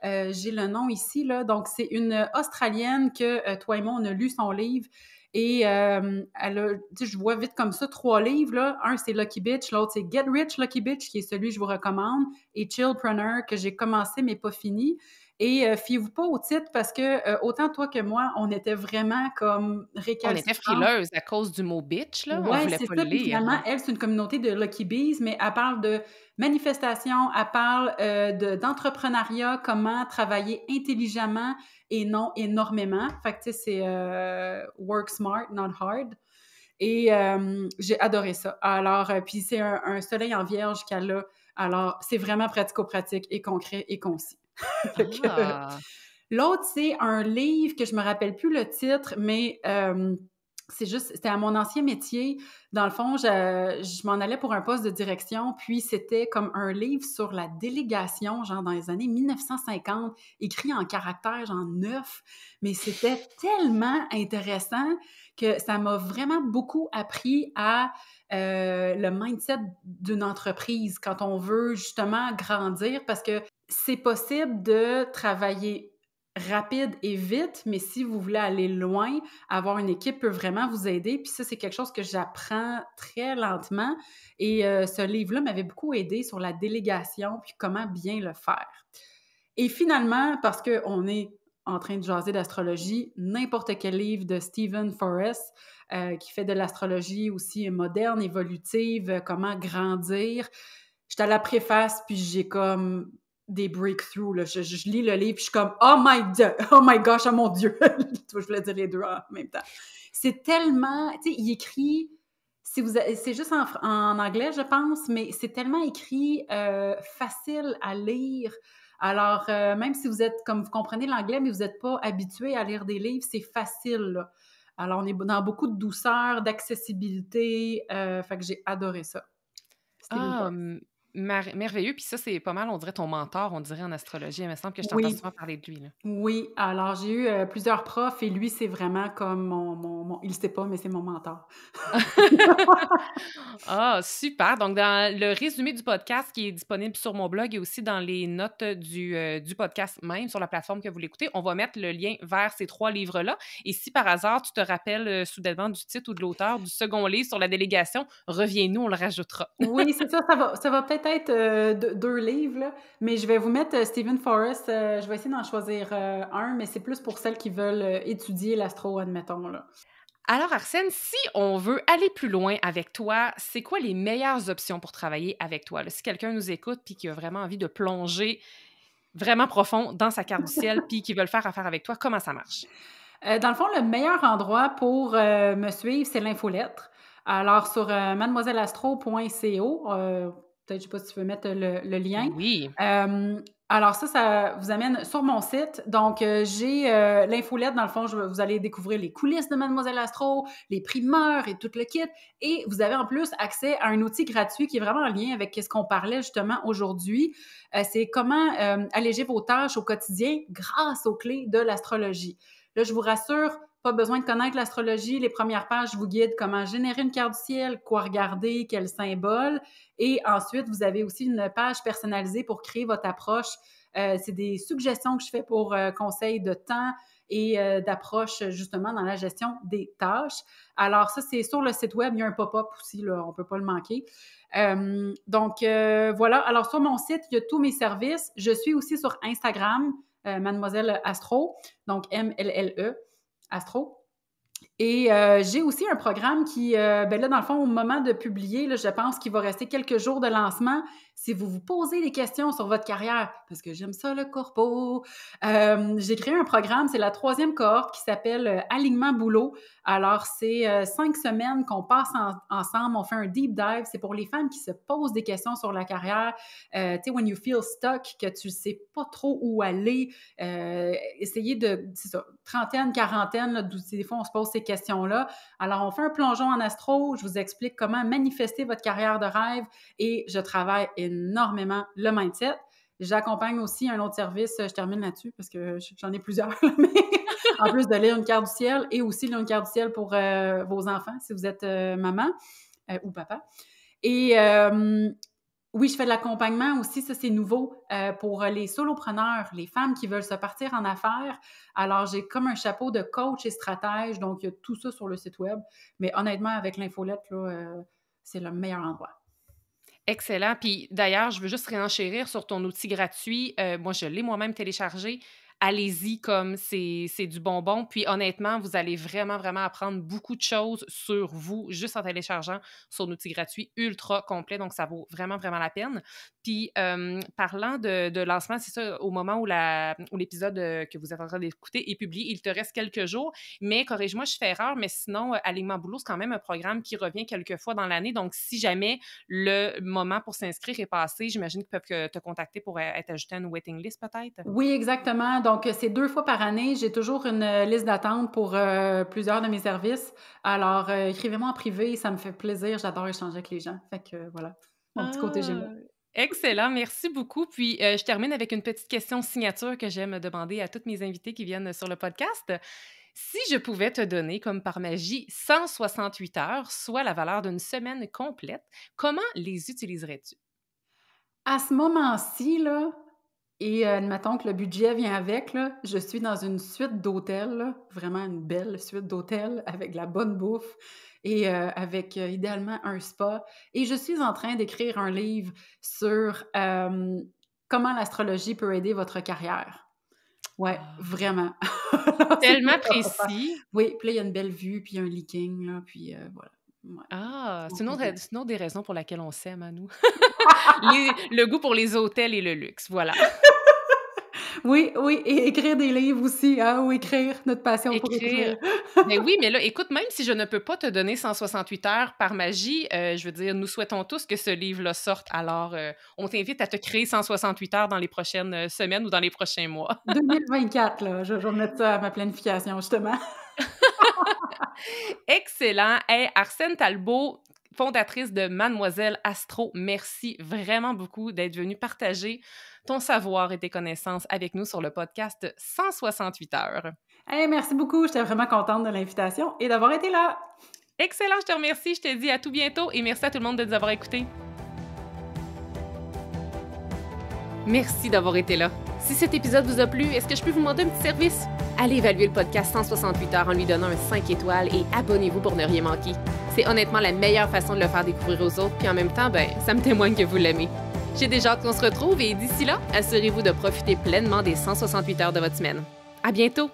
j'ai le nom ici, là, donc c'est une Australienne que, toi et moi, on a lu son livre et elle a tu sais, je vois vite comme ça 3 livres, là. Un, c'est Lucky Bitch, l'autre, c'est Get Rich Lucky Bitch, qui est celui que je vous recommande, et Chillpreneur, que j'ai commencé mais pas fini. Et fiez-vous pas au titre parce que autant toi que moi, on était vraiment comme On était récalcitrantes. frileuses à cause du mot bitch, là. On Ouais, voulait c'est pas le ça. Puis lire. finalement, elle, c'est une communauté de Lucky Bees, mais elle parle de manifestation, elle parle d'entrepreneuriat, comment travailler intelligemment et non énormément. Fait que tu sais, c'est work smart, not hard. Et j'ai adoré ça. Alors, puis c'est un soleil en vierge qu'elle a. Alors, c'est vraiment pratico-pratique et concret et concis. Fait que, Ah! l'autre, c'est un livre que je me rappelle plus le titre, mais c'était à mon ancien métier. Dans le fond, je m'en allais pour un poste de direction, puis c'était comme un livre sur la délégation, genre dans les années 1950, écrit en caractère, genre neuf, mais c'était tellement intéressant que ça m'a vraiment beaucoup appris à le mindset d'une entreprise quand on veut justement grandir, parce que c'est possible de travailler rapide et vite, mais si vous voulez aller loin, avoir une équipe peut vraiment vous aider. Puis ça, c'est quelque chose que j'apprends très lentement. Et ce livre-là m'avait beaucoup aidé sur la délégation, puis comment bien le faire. Et finalement, parce qu'on est en train de jaser d'astrologie, n'importe quel livre de Stephen Forrest, qui fait de l'astrologie aussi moderne, évolutive, comment grandir. J'étais à la préface, puis j'ai comme des breakthroughs. Là. Je lis le livre, puis je suis comme oh my God, oh my gosh, oh mon Dieu. Je voulais dire les deux en même temps. C'est tellement, tu sais, il écrit. Si vous, c'est juste en anglais, je pense, mais c'est tellement écrit facile à lire. Alors, même si vous êtes, comme vous comprenez l'anglais, mais vous n'êtes pas habitué à lire des livres, c'est facile. Là. Alors, on est dans beaucoup de douceur, d'accessibilité. Fait que j'ai adoré ça. Stephen Ah, Forrest. merveilleux. Puis ça, c'est pas mal, on dirait ton mentor, on dirait en astrologie. Il me semble que je t'entends Oui, souvent parler de lui, là. oui. Alors, j'ai eu plusieurs profs et lui, c'est vraiment comme il ne sait pas, mais c'est mon mentor. Ah, super! Donc, dans le résumé du podcast qui est disponible sur mon blog et aussi dans les notes du podcast même, sur la plateforme que vous l'écoutez, on va mettre le lien vers ces 3 livres-là. Et si par hasard, tu te rappelles soudainement du titre ou de l'auteur du second livre sur la délégation, reviens-nous, on le rajoutera. Oui, c'est ça, ça va peut-être être, 2 livres, là, mais je vais vous mettre, Stephen Forrest, je vais essayer d'en choisir, un, mais c'est plus pour celles qui veulent, étudier l'astro, admettons, là. Alors, Arsène, si on veut aller plus loin avec toi, c'est quoi les meilleures options pour travailler avec toi? Là, si quelqu'un nous écoute puis qui a vraiment envie de plonger vraiment profond dans sa carte du ciel puis qui veut le faire affaire avec toi, comment ça marche? Dans le fond, le meilleur endroit pour, me suivre, c'est l'infolettre. Alors sur, mademoiselleastro.co, peut-être, je sais pas si tu veux mettre le lien. Oui. Alors ça vous amène sur mon site. Donc, j'ai, l'infolettre, dans le fond, vous allez découvrir les coulisses de Mademoiselle Astro, les primeurs et tout le kit. Et vous avez en plus accès à un outil gratuit qui est vraiment en lien avec ce qu'on parlait justement aujourd'hui. C'est comment, alléger vos tâches au quotidien grâce aux clés de l'astrologie. Là, je vous rassure, pas besoin de connaître l'astrologie. Les premières pages vous guident comment générer une carte du ciel, quoi regarder, quel symbole. Et ensuite, vous avez aussi une page personnalisée pour créer votre approche. C'est des suggestions que je fais pour conseils de temps et d'approche justement dans la gestion des tâches. Alors ça, c'est sur le site web, il y a un pop-up aussi, là, on ne peut pas le manquer. Donc voilà, alors sur mon site, il y a tous mes services. Je suis aussi sur Instagram, Mademoiselle Astro, donc MLLE, Astro. Et j'ai aussi un programme qui, ben là, dans le fond, au moment de publier, là, je pense qu'il va rester quelques jours de lancement. Si vous vous posez des questions sur votre carrière, parce que j'aime ça, le corpo, j'ai créé un programme, c'est la 3e cohorte qui s'appelle Alignement Boulot. Alors, c'est 5 semaines qu'on passe ensemble, on fait un deep dive. C'est pour les femmes qui se posent des questions sur la carrière. Tu sais, when you feel stuck, que tu ne sais pas trop où aller, essayez de, c'est ça, trentaine, quarantaine, là, des fois, on se pose ces questions-là. Alors, on fait un plongeon en astro, je vous explique comment manifester votre carrière de rêve et je travaille énormément le mindset. J'accompagne aussi un autre service, je termine là-dessus parce que j'en ai plusieurs, mais en plus de lire une carte du ciel et aussi lire une carte du ciel pour vos enfants, si vous êtes maman ou papa. Et oui, je fais de l'accompagnement aussi, ça c'est nouveau pour les solopreneurs, les femmes qui veulent se partir en affaires. Alors, j'ai comme un chapeau de coach et stratège, donc il y a tout ça sur le site web. Mais honnêtement, avec l'infolette, là, c'est le meilleur endroit. Excellent. Puis d'ailleurs, je veux juste réenchérir sur ton outil gratuit. Moi, je l'ai moi-même téléchargé. Allez-y comme c'est du bonbon. Puis honnêtement, vous allez vraiment, vraiment apprendre beaucoup de choses sur vous juste en téléchargeant son outil gratuit ultra complet. Donc, ça vaut vraiment, vraiment la peine. Puis, parlant de lancement, c'est ça, au moment où l'épisode que vous êtes en train d'écouter est publié, il te reste quelques jours. Mais corrige-moi, je fais erreur, mais sinon, Alignement Boulot, c'est quand même un programme qui revient quelques fois dans l'année. Donc, si jamais le moment pour s'inscrire est passé, j'imagine qu'ils peuvent te contacter pour être ajouté à une waiting list peut-être? Oui, exactement. Donc, c'est 2 fois par année. J'ai toujours une liste d'attente pour plusieurs de mes services. Alors, écrivez-moi en privé, ça me fait plaisir. J'adore échanger avec les gens. Fait que voilà, mon petit côté Gémeaux. Excellent, merci beaucoup. Puis, je termine avec une petite question signature que j'aime demander à toutes mes invités qui viennent sur le podcast. Si je pouvais te donner, comme par magie, 168 heures, soit la valeur d'une semaine complète, comment les utiliserais-tu? À ce moment-ci, là, et admettons que le budget vient avec, là, je suis dans une suite d'hôtels, là, vraiment une belle suite d'hôtels avec de la bonne bouffe et avec idéalement un spa. Et je suis en train d'écrire un livre sur comment l'astrologie peut aider votre carrière. Ouais, vraiment. Alors, c'est Tellement ça qu'on va faire. précis. Oui, puis là, il y a une belle vue, puis il y a un leaking, là, puis voilà. Ouais, Ah, on c'est une autre, complète. c'est une autre des raisons pour laquelle on s'aime à nous. Le goût pour les hôtels et le luxe, voilà. Oui, oui, et écrire des livres aussi, hein, ou écrire, notre passion pour Écrire. écrire. Ben oui, mais là, écoute, même si je ne peux pas te donner 168 heures par magie, je veux dire, nous souhaitons tous que ce livre-là sorte. Alors, on t'invite à te créer 168 heures dans les prochaines semaines ou dans les prochains mois. 2024, là, je vais mettre ça à ma planification, justement. Excellent. Hey, Arsène Talbot, fondatrice de Mademoiselle Astro, merci vraiment beaucoup d'être venue partager ton savoir et tes connaissances avec nous sur le podcast 168 heures. Hey, merci beaucoup, j'étais vraiment contente de l'invitation et d'avoir été là. Excellent, je te remercie. Je te dis à tout bientôt et merci à tout le monde de nous avoir écoutés. Merci d'avoir été là. Si cet épisode vous a plu, est-ce que je peux vous demander un petit service? Allez évaluer le podcast 168 heures en lui donnant un 5 étoiles et abonnez-vous pour ne rien manquer. C'est honnêtement la meilleure façon de le faire découvrir aux autres, puis en même temps, ça me témoigne que vous l'aimez. J'ai déjà hâte qu'on se retrouve et d'ici là, assurez-vous de profiter pleinement des 168 heures de votre semaine. À bientôt!